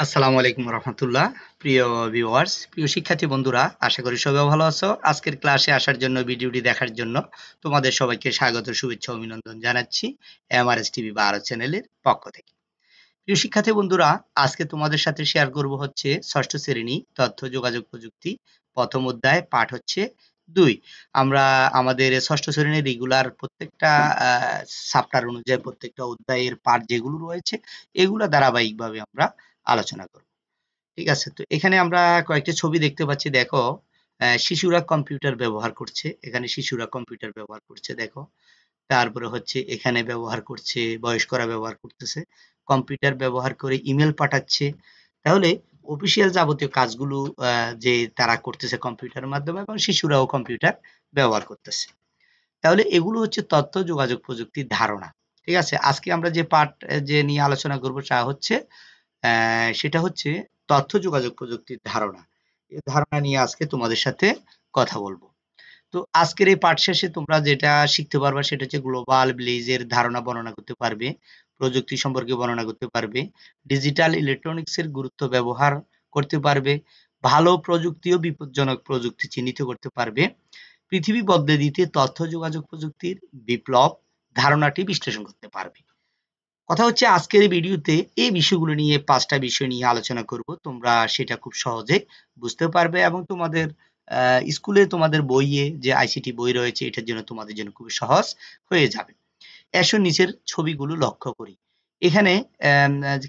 আসসালামু আলাইকুম রহমতুল্লাহ। প্রিয় ভিউয়ার্স, প্রিয় শিক্ষার্থী বন্ধুরা, আশা করি সবাই ভালো আছো। আজকের ক্লাসে আসার জন্য, ভিডিওটি দেখার জন্য তোমাদের সবাইকে স্বাগত, শুভেচ্ছা, অভিনন্দন জানাচ্ছি এমআরএস টিভি বা আরো চ্যানেলের পক্ষ থেকে। প্রিয় শিক্ষার্থী বন্ধুরা, আজকে তোমাদের সাথে শেয়ার করব হচ্ছে ষষ্ঠ শ্রেণী তথ্য যোগাযোগ প্রযুক্তি, প্রথম অধ্যায়, পাঠ হচ্ছে 2। আমরা আমাদের ষষ্ঠ শ্রেণীর রেগুলার প্রত্যেকটা চ্যাপ্টার অনুযায়ী প্রত্যেকটা অধ্যায়ের পাঠ যেগুলো রয়েছে এগুলো ধারাবাহিকভাবে আমরা আলোচনা করব। ঠিক আছে? তো এখানে আমরা কয়েকটি ছবি দেখতে পাচ্ছি, দেখো। শিশুরা কম্পিউটার ব্যবহার করছে, এখানে শিশুরা কম্পিউটার ব্যবহার করছে, দেখো। তারপরে হচ্ছে এখানে ব্যবহার করছে, বয়স্করা ব্যবহার করতেছে, কম্পিউটার ব্যবহার করে ইমেল পাঠাচ্ছে। তাহলে অফিসিয়াল যাবতীয় কাজগুলো যে তারা করতেছে কম্পিউটারের মাধ্যমে, এবং শিশুরাও কম্পিউটার ব্যবহার করতেছে। তাহলে এগুলো হচ্ছে তথ্য যোগাযোগ প্রযুক্তির ধারণা। ঠিক আছে? আজকে আমরা যে পাঠ যে নিয়ে আলোচনা করব তা হচ্ছে সেটা হচ্ছে তথ্য যোগাযোগ প্রযুক্তির ধারণা। এই ধারণা নিয়ে আজকে তোমাদের সাথে কথা বলবো। তো আজকের এই পাঠ শেষে তোমরা যেটা শিখতে পারবা সেটা হচ্ছে গ্লোবাল ভিলেজের ধারণা বর্ণনা করতে পারবে, প্রযুক্তি সম্পর্কে বর্ণনা করতে পারবে, ডিজিটাল ইলেকট্রনিক্সের গুরুত্ব ব্যবহার করতে পারবে, ভালো প্রযুক্তি ও বিপজ্জনক প্রযুক্তি চিহ্নিত করতে পারবে, পৃথিবী বদলে দিতে তথ্য যোগাযোগ প্রযুক্তির বিপ্লব ধারণাটি বিশ্লেষণ করতে পারবে। কথা হচ্ছে আজকের এই ভিডিওতে এই বিষয়গুলো নিয়ে 5টা বিষয় নিয়ে আলোচনা করব। তোমরা সেটা খুব সহজে বুঝতে পারবে এবং তোমাদের স্কুলে তোমাদের বইয়ে যে আইসিটি বই রয়েছে এটার জন্য তোমাদের জন্য খুবই সহজ হয়ে যাবে। এসো নিচের ছবিগুলো লক্ষ্য করি। এখানে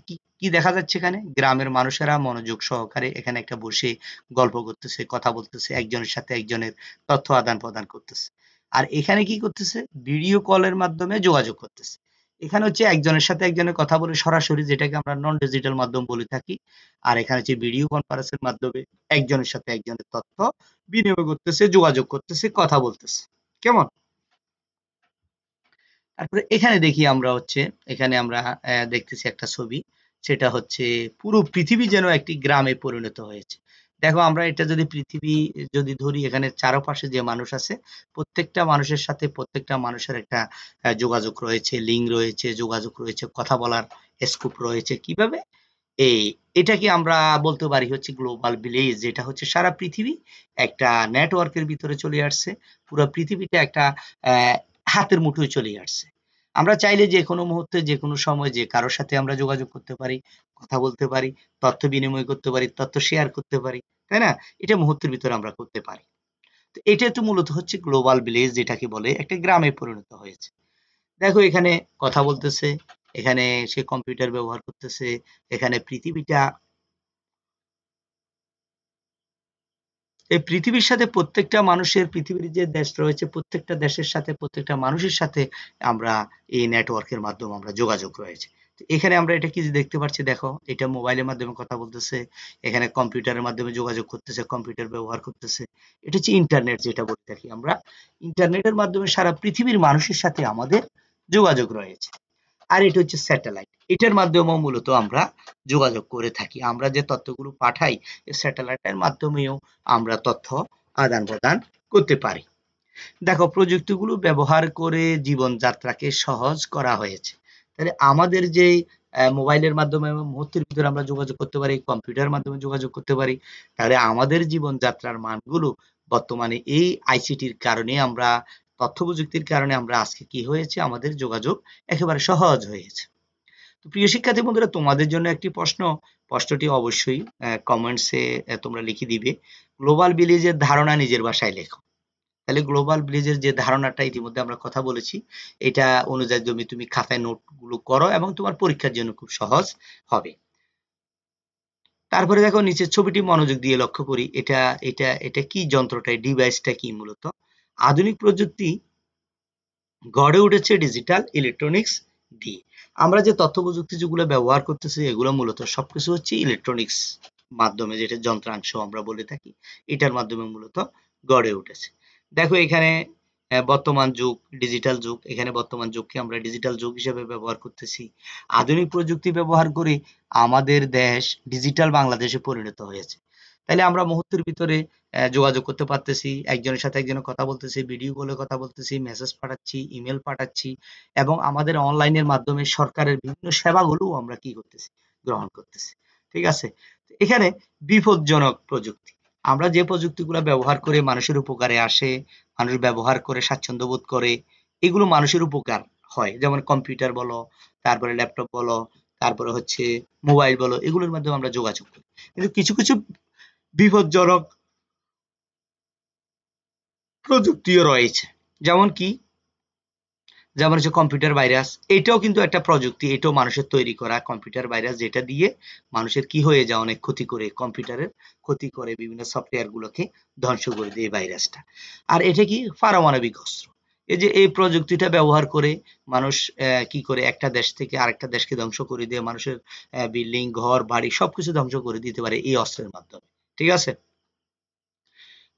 কি কি দেখা যাচ্ছে? এখানে গ্রামের মানুষেরা মনোযোগ সহকারে এখানে একটা বসে গল্প করতেছে, কথা বলতেছে, একজনের সাথে একজনের তথ্য আদান প্রদান করতেছে। আর এখানে কি করতেছে? ভিডিও কলের মাধ্যমে যোগাযোগ করতেছে। এখানে হচ্ছে একজনের সাথে একজনের কথা বলে সরাসরি, যেটাকে আমরা নন ডিজিটাল মাধ্যম বলে থাকি। আর এখানে হচ্ছে ভিডিও কনফারেন্সের মাধ্যমে একজনের সাথে একজনের তথ্য বিনিময় করতেছে, যোগাযোগ করতেছে, কথা বলতেছে। কেমন? তারপরে এখানে দেখি আমরা হচ্ছে, এখানে আমরা দেখতেছি একটা ছবি। সেটা হচ্ছে পুরো পৃথিবী যেন একটি গ্রামে পরিণত হয়েছে। দেখো, আমরা এটা যদি পৃথিবী যদি ধরি, এখানে চারপাশে যে মানুষ আছে, প্রত্যেকটা মানুষের সাথে প্রত্যেকটা মানুষের একটা যোগাযোগ রয়েছে, লিঙ্ক রয়েছে, যোগাযোগ রয়েছে, কথা বলার স্কোপ রয়েছে। কিভাবে? এই এটাকে আমরা বলতে পারি হচ্ছে গ্লোবাল ভিলেজ, যেটা হচ্ছে সারা পৃথিবী একটা নেটওয়ার্কের ভিতরে চলে আসছে। পুরো পৃথিবীটা একটা হাতের মুঠোয় চলে আসছে। আমরা চাইলে যে কোনো মুহূর্তে, যে কোনো সময় যে কারোর সাথে আমরা যোগাযোগ করতে পারি, কথা বলতে পারি, তথ্য বিনিময় করতে পারি, তথ্য শেয়ার করতে পারি। তাই না? এটা মুহূর্তের ভিতরে আমরা করতে পারি। তো এটা তো মূলত হচ্ছে গ্লোবাল ভিলেজ, যেটাকে বলে একটা গ্রামে পরিণত হয়েছে। দেখো, এখানে কথা বলতেছে, এখানে সে কম্পিউটার ব্যবহার করতেছে, এখানে পৃথিবীটা, এই পৃথিবীর সাথে প্রত্যেকটা মানুষের, পৃথিবীর যে দেশ রয়েছে প্রত্যেকটা দেশের সাথে প্রত্যেকটা মানুষের সাথে আমরা এই নেটওয়ার্কের মাধ্যমে আমরা যোগাযোগ রয়েছে। তো এখানে আমরা এটা কি দেখতে পাচ্ছি? দেখো, এটা মোবাইলের মাধ্যমে কথা বলতেছে, এখানে কম্পিউটারের মাধ্যমে যোগাযোগ করতেছে, কম্পিউটার ব্যবহার করতেছে। এটা হচ্ছে ইন্টারনেট, যেটা বলে থাকি আমরা। ইন্টারনেটের মাধ্যমে সারা পৃথিবীর মানুষের সাথে আমাদের যোগাযোগ রয়েছে। আর এটা হচ্ছে স্যাটেলাইট। এটার মাধ্যমেও মূলত আমরা যোগাযোগ করে থাকি। আমরা যে তথ্যগুলো পাঠাই, এই স্যাটেলাইটের মাধ্যমেও আমরা তথ্য আদান-প্রদান করতে পারি। দেখো, প্রযুক্তিগুলো ব্যবহার করে জীবনযাত্রাকে সহজ করা হয়েছে। তাহলে আমাদের যে মোবাইলের মাধ্যমে মুহূর্তের ভিতরে আমরা যোগাযোগ করতে পারি, কম্পিউটারের মাধ্যমে যোগাযোগ করতে পারি। তাহলে আমাদের জীবনযাত্রার মানগুলো বর্তমানে এই আইসিটির কারণে, আমরা তথ্য প্রযুক্তির কারণে আমরা আজকে কি হয়েছে? আমাদের যোগাযোগ একেবারে সহজ হয়েছে। তো প্রিয় শিক্ষার্থী বন্ধুরা, তোমাদের জন্য একটি প্রশ্ন। প্রশ্নটি অবশ্যই কমেন্টসে তোমরা লিখে দিবে। গ্লোবাল ভিলেজের ধারণা নিজের ভাষায় লেখো। তাহলে গ্লোবাল ভিলেজের যে ধারণাটা ইতিমধ্যে আমরা কথা বলেছি, এটা অনুযায়ী তুমি খাতায় নোটগুলো করো এবং তোমার পরীক্ষার জন্য খুব সহজ হবে। তারপরে দেখো, নিচের ছবিটি মনোযোগ দিয়ে লক্ষ্য করি। এটা এটা এটা কি যন্ত্রটা, ডিভাইসটা কি মূলত? আধুনিক প্রযুক্তি গড়ে উঠেছে ডিজিটাল ইলেকট্রনিক্স দিয়ে। আমরা যে তথ্য প্রযুক্তি যেগুলো ব্যবহার করতেছি, এগুলো মূলত সবকিছু হচ্ছে ইলেকট্রনিক্স মাধ্যমে, যেটা যন্ত্রাংশ আমরা বলে থাকি, এটার মাধ্যমে মূলত গড়ে উঠেছে। দেখো, এখানে বর্তমান যুগ ডিজিটাল যুগ, এখানে বর্তমান যুগকে আমরা ডিজিটাল যুগ হিসেবে ব্যবহার করতেছি। আধুনিক প্রযুক্তি ব্যবহার করে আমাদের দেশ ডিজিটাল বাংলাদেশে পরিণত হয়েছে। তাইলে আমরা মুহূর্তের ভিতরে যোগাযোগ করতে পারতেছি, একজনের সাথে একজনের কথা বলতেছি, ভিডিও কলে কথা বলতেছি, মেসেজ পাঠাচ্ছি, ইমেল পাঠাচ্ছি, এবং আমাদের অনলাইনের মাধ্যমে সরকারের বিভিন্ন সেবাগুলোও আমরা কি করতেছি? গ্রহণ করতেছি। ঠিক আছে? এখানে বিপজ্জনক প্রযুক্তি। আমরা যে প্রযুক্তিগুলা ব্যবহার করে মানুষের উপকারে আসে, মানুষ ব্যবহার করে স্বাচ্ছন্দ্য বোধ করে, এগুলো মানুষের উপকার হয়। যেমন কম্পিউটার বলো, তারপরে ল্যাপটপ বলো, তারপরে হচ্ছে মোবাইল বলো, এগুলোর মাধ্যমে আমরা যোগাযোগ করি। কিন্তু কিছু, কিছু বিপজ্জনক প্রযুক্তিও রয়েছে। যেমন কি? যেমন হচ্ছে কম্পিউটার ভাইরাস। এটাও কিন্তু একটা প্রযুক্তি। এটাও মানুষের তৈরি করা কম্পিউটার ভাইরাস, যেটা দিয়ে মানুষের কি হয়ে যায়, অনেক ক্ষতি করে, কম্পিউটারের ক্ষতি করে, বিভিন্ন সফটওয়্যার গুলোকে ধ্বংস করে দিয়ে এই ভাইরাসটা। আর এটা কি? পারমাণবিক অস্ত্র। এই যে এই প্রযুক্তিটা ব্যবহার করে মানুষ কি করে একটা দেশ থেকে আরেকটা দেশকে ধ্বংস করে দিয়ে মানুষের বিল্ডিং, ঘর, বাড়ি সবকিছু ধ্বংস করে দিতে পারে এই অস্ত্রের মাধ্যমে। ঠিক আছে?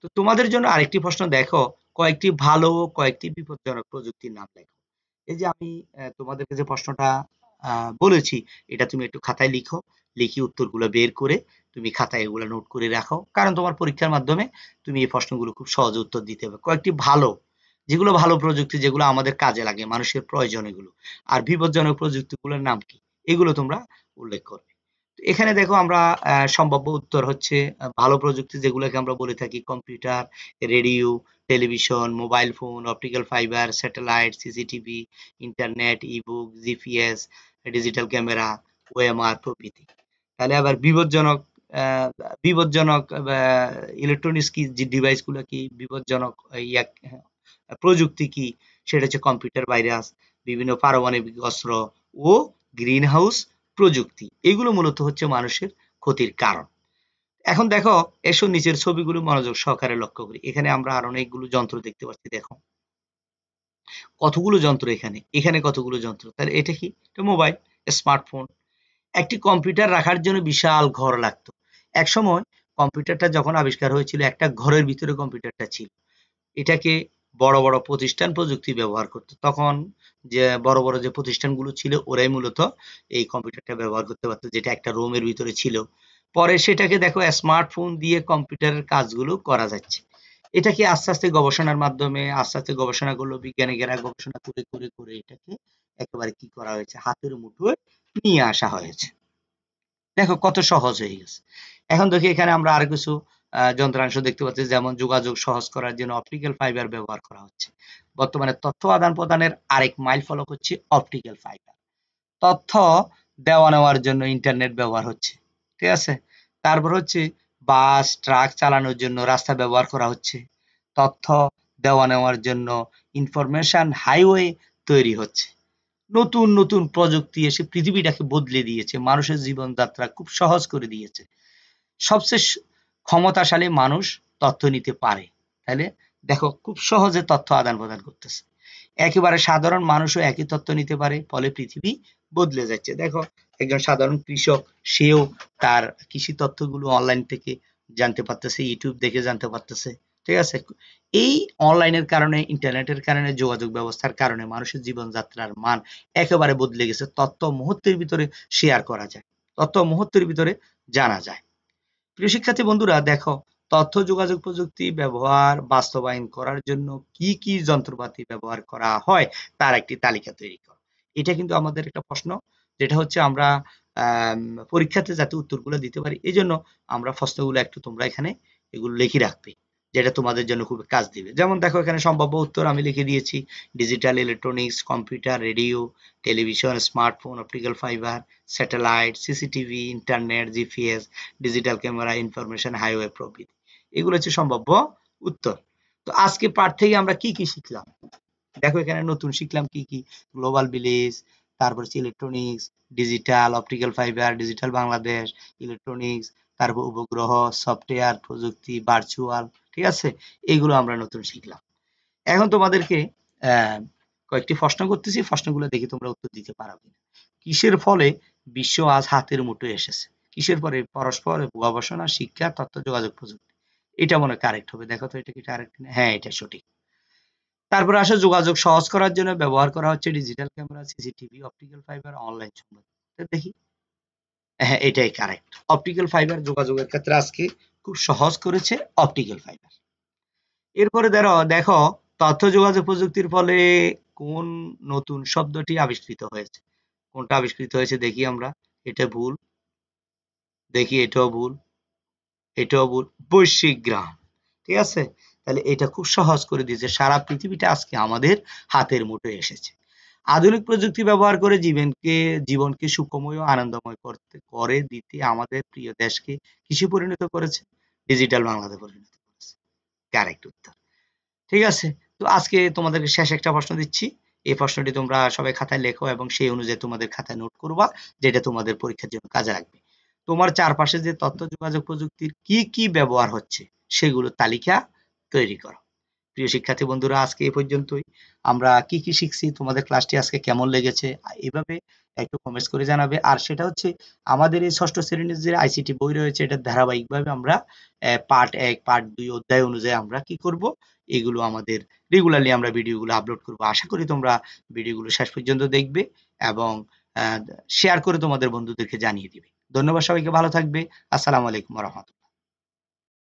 তো তোমাদের জন্য আরেকটি প্রশ্ন, দেখো কয়েকটি ভালো ও কয়েকটি বিপজ্জনক প্রযুক্তির নাম লেখো। এই যে আমি তোমাদেরকে যে প্রশ্নটা বলেছি, এটা তুমি একটু খাতায় লিখো। লিখে উত্তরগুলো বের করে তুমি খাতায় এগুলো নোট করে রাখো। কারণ তোমার পরীক্ষার মাধ্যমে তুমি এই প্রশ্নগুলো খুব সহজে উত্তর দিতে হবে। কয়েকটি ভালো, যেগুলো ভালো প্রযুক্তি, যেগুলো আমাদের কাজে লাগে, মানুষের প্রয়োজন এগুলো। আর বিপজ্জনক প্রযুক্তিগুলোর নাম কি? এগুলো তোমরা উল্লেখ করবে। তো এখানে দেখো আমরা সম্ভাব্য উত্তর হচ্ছে ভালো প্রযুক্তি যেগুলোকে আমরা বলে থাকি computer, radio, television, mobile phone, optical fibre, satellite, CCTV, internet, ebook, GPS, digital camera, OMR প্রভৃতি। তাহলে আবার বিপজ্জনক বিপজ্জনক ইলেকট্রনিক্স কি, যে ডিভাইস গুলো কি বিপজ্জনক, ইয়া প্রযুক্তি কি? সেটা হচ্ছে কম্পিউটার ভাইরাস, বিভিন্ন পারমাণবিক অস্ত্র ও গ্রিন হাউস প্রযুক্তি। এগুলো মূলত হচ্ছে মানুষের ক্ষতির কারণ। এখন দেখো, এসো নিচের ছবিগুলো মনোযোগ সহকারে লক্ষ্য করি। এখানে আমরা আর অনেকগুলো যন্ত্র দেখতে পাচ্ছি। দেখো কতগুলো যন্ত্র এখানে, এখানে কতগুলো যন্ত্র। তাহলে এটা কি? এটা মোবাইল, স্মার্টফোন। একটি কম্পিউটার রাখার জন্য বিশাল ঘর লাগতো। একসময় কম্পিউটারটা যখন আবিষ্কার হয়েছিল, একটা ঘরের ভিতরে কম্পিউটারটা ছিল। এটাকে বড়, বড় প্রতিষ্ঠান প্রযুক্তি ব্যবহার করত। তখন যে বড়, বড় যে প্রতিষ্ঠানগুলো ছিল, ওরাই মূলত এই কম্পিউটারটা ব্যবহার করতে পারত, যেটা একটা রুমের ভিতরে ছিল। পরে সেটাকে দেখো স্মার্টফোন দিয়ে কম্পিউটারের কাজগুলো করা যাচ্ছে। এটাকে আস্তে, আস্তে গবেষণার মাধ্যমে আস্তে, আস্তে গবেষণা করলো বিজ্ঞানীরা, গবেষণা করে, করে, করে এটাকে একেবারে কি করা হয়েছে? হাতের মুঠোয় নিয়ে আসা হয়েছে। দেখো কত সহজ হয়ে গেছে। এখন দেখি এখানে আমরা আরো কিছু যন্ত্রাংশ দেখতে পাচ্ছি, যেমন যোগাযোগ সহজ করার জন্য অপটিক্যাল ফাইবার ব্যবহার করা হচ্ছে। বর্তমানে তথ্য আদান-প্রদানের আরেক মাইল ফলক হচ্ছে অপটিক্যাল ফাইবার। তথ্য দেওয়া নেওয়ার জন্য ইন্টারনেট ব্যবহার হচ্ছে। ঠিক আছে? তারপর হচ্ছে বাস, ট্রাক চালানোর জন্য রাস্তা ব্যবহার করা হচ্ছে। তথ্য দেওয়া নেওয়ার জন্য ইনফরমেশন হাইওয়ে তৈরি হচ্ছে। নতুন, নতুন প্রযুক্তি এসে পৃথিবীটাকে বদলে দিয়েছে। মানুষের জীবনযাত্রা খুব সহজ করে দিয়েছে। সবচেয়ে ক্ষমতাশালী মানুষ তথ্য নিতে পারে। তাইলে দেখো খুব সহজে তথ্য আদান-প্রদান করতেছে। একেবারে সাধারণ মানুষও একই তথ্য নিতে পারে। ফলে পৃথিবী বদলে যাচ্ছে। দেখো একজন সাধারণ কৃষক, সেও তার কৃষি তথ্যগুলো অনলাইন থেকে জানতে পারতেছে, ইউটিউব দেখে জানতে পারতেছে। ঠিক আছে? এই অনলাইনের কারণে, ইন্টারনেটের কারণে, যোগাযোগ ব্যবস্থার কারণে মানুষের জীবনযাত্রার মান একেবারে বদলে গেছে। তথ্য মুহূর্তের ভিতরে শেয়ার করা যায়। তথ্য মুহূর্তের ভিতরে জানা যায়। প্রিয় শিক্ষার্থী বন্ধুরা, দেখো তথ্য যোগাযোগ প্রযুক্তি ব্যবহার বাস্তবায়ন করার জন্য কি কি যন্ত্রপাতি ব্যবহার করা হয় তার একটি তালিকা তৈরি করো। এটা কিন্তু আমাদের একটা প্রশ্ন, যেটা হচ্ছে আমরা আম, পরীক্ষাতে যাতে উত্তরগুলো দিতে পারি, এই জন্য আমরা প্রশ্নগুলো একটু তোমরা এখানে এগুলো লিখে রাখবে, যেটা তোমাদের জন্য খুব কাজ দিবে। যেমন দেখো এখানে সম্ভাব্য উত্তর আমি লিখে দিয়েছি: digital electronics, computer, radio, television, smartphone, optical fibre, satellite, CCTV, internet, GPS, digital camera, information highway প্রভৃতি। এগুলো হচ্ছে সম্ভাব্য উত্তর। তো আজকে পাঠ থেকে আমরা কি কি শিখলাম? দেখো এখানে নতুন শিখলাম কি কি: গ্লোবাল ভিলেজ, তারপর হচ্ছে electronics, digital, optical fibre, digital Bangladesh, electronics, তারপর উপগ্রহ, সফটওয়্যার প্রযুক্তি, ভার্চুয়াল। ঠিক আছে? এইগুলো আমরা নতুন শিখলাম। এখন তোমাদেরকে আহ, কয়েকটি প্রশ্ন করতেছি, প্রশ্নগুলো দেখে তোমরা উত্তর দিতে পারো কিনা। কিসের ফলে বিশ্ব আজ হাতের মুঠোয় এসেছে? কিসের পরে? পরস্পর গবেষণা, শিক্ষা, তথ্য যোগাযোগ প্রযুক্তি। এটা মনে কারেক্ট হবে। দেখো তো এটা কি কারেক্ট? হ্যাঁ, এটা সঠিক। তারপরে আসো যোগাযোগ সহজ করার জন্য ব্যবহার করা হচ্ছে digital camera, CCTV, optical fibre, online সংবাদ। তো দেখি, হ্যাঁ এটাই কারেক্ট। অপটিক্যাল ফাইবার যোগাযোগের ক্ষেত্রে আজকে খুব সহজ করেছে অপটিক্যাল ফাইবার। এরপরে দেখো দেখো তথ্য যোগাযোগ প্রযুক্তির ফলে কোন নতুন শব্দটি আবিষ্কৃত হয়েছে? কোনটা আবিষ্কৃত হয়েছে দেখি আমরা। এটা ভুল। দেখি এটাও ভুল, এটাও ভুল। বৈশ্বিক গ্রাম। ঠিক আছে? তাহলে এটা খুব সহজ করে দিয়েছে। সারা পৃথিবীটা আজকে আমাদের হাতের মুঠোয় এসেছে। আধুনিক প্রযুক্তি ব্যবহার করে জীবনকে সুখময় ও আনন্দময় করে দিতে আমাদের প্রিয় দেশকে কিসে পরিণত করেছে? ডিজিটাল বাংলাতে পরিণত করেছে। কারেক্ট উত্তর। ঠিক আছে? তো আজকে তোমাদেরকে শেষ একটা প্রশ্ন দিচ্ছি। এই প্রশ্নটি তোমরা সবাই খাতায় লেখো এবং সেই অনুযায়ী তোমাদের খাতায় নোট করবা, যেটা তোমাদের পরীক্ষার জন্য কাজে লাগবে। তোমার চারপাশে যে তথ্য যোগাযোগ প্রযুক্তির কি, কি ব্যবহার হচ্ছে সেগুলোর তালিকা তৈরি করো। প্রিয় শিক্ষার্থী বন্ধুরা, আজকে এই পর্যন্তই। আমরা কি, কি শিখছি, তোমাদের ক্লাসটি আজকে কেমন লেগেছে এভাবে একটু কমেন্টস করে জানাবে। আর সেটা হচ্ছে আমাদের এই ৬ষ্ঠ শ্রেণীর যে আইসিটি বই রয়েছে এটার ধারাবাহিকভাবে আমরা পার্ট ১, পার্ট ২ অধ্যায় অনুযায়ী আমরা কি করব? এগুলো আমাদের রেগুলারলি আমরা ভিডিওগুলো আপলোড করব। আশা করি তোমরা ভিডিওগুলো শেষ পর্যন্ত দেখবে এবং আ শেয়ার করে তোমাদের বন্ধুদেরকে জানিয়ে দিবে। ধন্যবাদ, সবাইকে ভালো থাকবে। আসসালামু আলাইকুম ওয়া রাহমাতুল্লাহ।